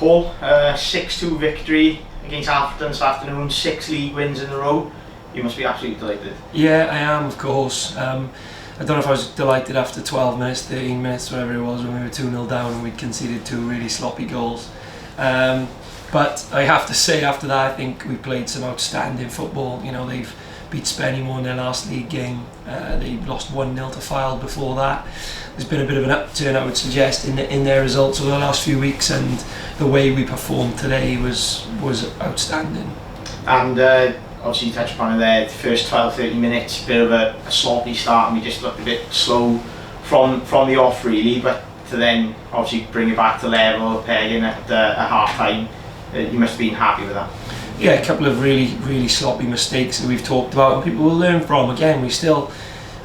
Paul, 6-2 victory against Alfreton this afternoon, 6 league wins in a row. You must be absolutely delighted. Yeah, I am, of course. I don't know if I was delighted after 12 minutes, 13 minutes, whatever it was, when we were 2-0 down and we'd conceded 2 really sloppy goals. But I have to say, after that, I think we played some outstanding football. You know, they've beat Spennymoor in their last league game. They lost 1-0 to Fylde before that. There's been a bit of an upturn, I would suggest, in their results over the last few weeks, and the way we performed today was outstanding. And obviously you touched upon it there, the first 12-30 minutes, a bit of a sloppy start, and we just looked a bit slow from the off really, but to then obviously bring it back to level, pegging at half time, you must have been happy with that. Yeah, a couple of really sloppy mistakes that we've talked about and people will learn from. Again, we still,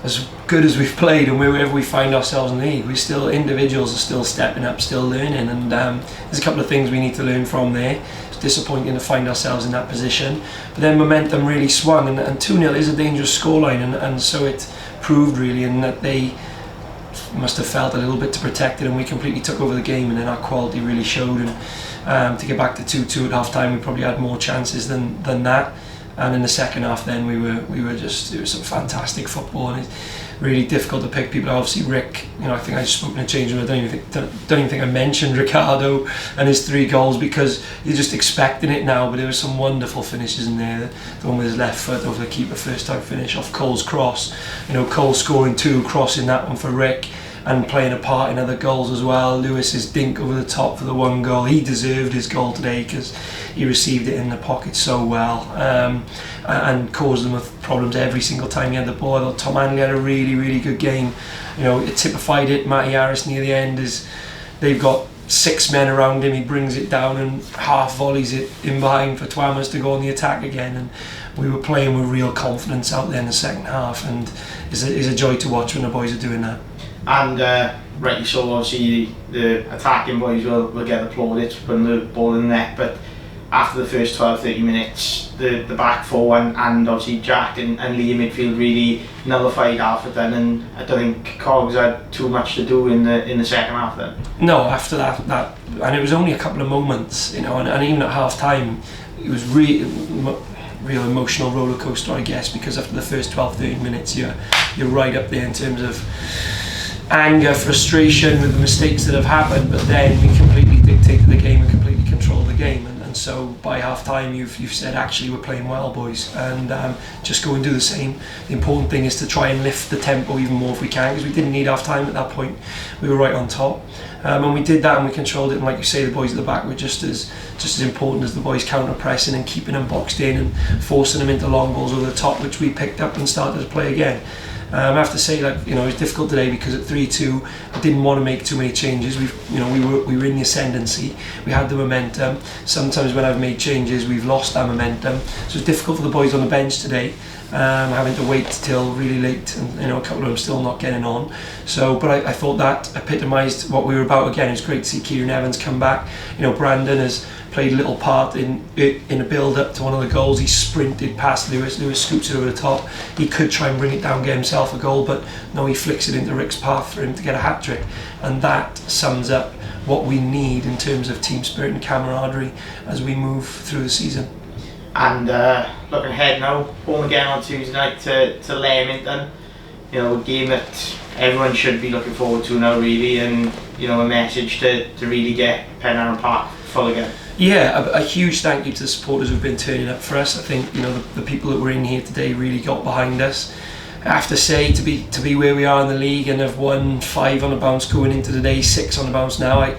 as good as we've played and wherever we find ourselves in the league, individuals are still stepping up, still learning, and there's a couple of things we need to learn from there. It's disappointing to find ourselves in that position, but then momentum really swung, and 2-0 is a dangerous scoreline, and so it proved really, and that they must have felt a little bit to protect it, and we completely took over the game, and then our quality really showed. And to get back to 2-2 at half time, we probably had more chances than that. And in the second half, then it was some fantastic football, and it's really difficult to pick people. Obviously, Rick, you know, I think I just spoke in a change room. I don't even think I mentioned Ricardo and his 3 goals because you're just expecting it now. But there were some wonderful finishes in there. The one with his left foot over the keeper, first time finish off Cole's cross. You know, Cole scoring 2, crossing that one for Rick, and playing a part in other goals as well. Lewis's dink over the top for the 1 goal. He deserved his goal today because he received it in the pocket so well, and caused them with problems every single time he had the ball. I thought Tom Hanley had a really good game. You know, it typified it. Matty Harris near the end they've got 6 men around him. He brings it down and half volleys it in behind for Twamas to go on the attack again. And we were playing with real confidence out there in the second half, and it's a joy to watch when the boys are doing that. And rightly so, obviously the attacking boys will get applauded when the ball in the net, but after the first 12-30 minutes, the back 4 and obviously Jack and Lee in midfield really nullified Alfreton, and I don't think Cogs had too much to do in the second half then. No, after that, and it was only a couple of moments, you know, and even at half time, it was real emotional roller coaster, I guess, because after the first 12-13 minutes, you're right up there in terms of anger, frustration with the mistakes that have happened, but then we completely dictated the game and completely controlled the game, and so by half time you've said, actually, we're playing well, boys, and just go and do the same. The important thing is to try and lift the tempo even more if we can, because we didn't need half time at that point. We were right on top, and we did that and we controlled it, and like you say, the boys at the back were just as important as the boys counter pressing and keeping them boxed in and forcing them into long balls over the top, which we picked up and started to play again. I have to say, like, you know, it was difficult today because at 3-2 I didn't want to make too many changes. We were in the ascendancy. We had the momentum. Sometimes when I've made changes, we've lost that momentum. So it's difficult for the boys on the bench today, having to wait till really late, and you know, a couple of them still not getting on. So, but I thought that epitomised what we were about again. It was great to see Kieran Evans come back. You know, Brandon has played a little part in a build-up to one of the goals. He sprinted past Lewis. Lewis scoops it over the top. He could try and bring it down, get himself a goal, but no, he flicks it into Rick's path for him to get a hat-trick. And that sums up what we need in terms of team spirit and camaraderie as we move through the season. And looking ahead now, home again on Tuesday night to Leamington. You know, a game that everyone should be looking forward to now, really, and you know, a message to really get Penydarren Park full again. Yeah, a huge thank you to the supporters who've been turning up for us. I think, you know, the people that were in here today really got behind us. I have to say, to be where we are in the league and have won 5 on the bounce going into today, 6 on the bounce now, I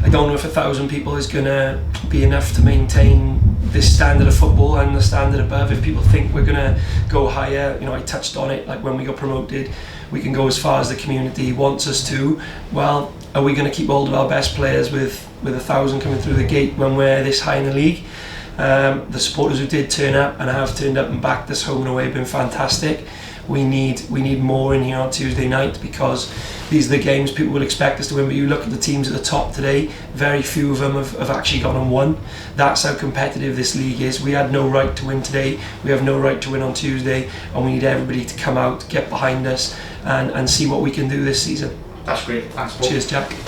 don't know if 1,000 people is going to be enough to maintain this standard of football and the standard above. If people think we're going to go higher, you know, I touched on it, like when we got promoted, we can go as far as the community wants us to. Well, are we going to keep hold of our best players with 1,000 coming through the gate when we're this high in the league? The supporters who did turn up and have turned up and backed us home and away have been fantastic. We need more in here on Tuesday night, because these are the games people will expect us to win. But you look at the teams at the top today, very few of them have actually gone and won. That's how competitive this league is. We had no right to win today, we have no right to win on Tuesday, and we need everybody to come out, get behind us, and see what we can do this season. That's great. Thanks, Paul. Cheers, Jack.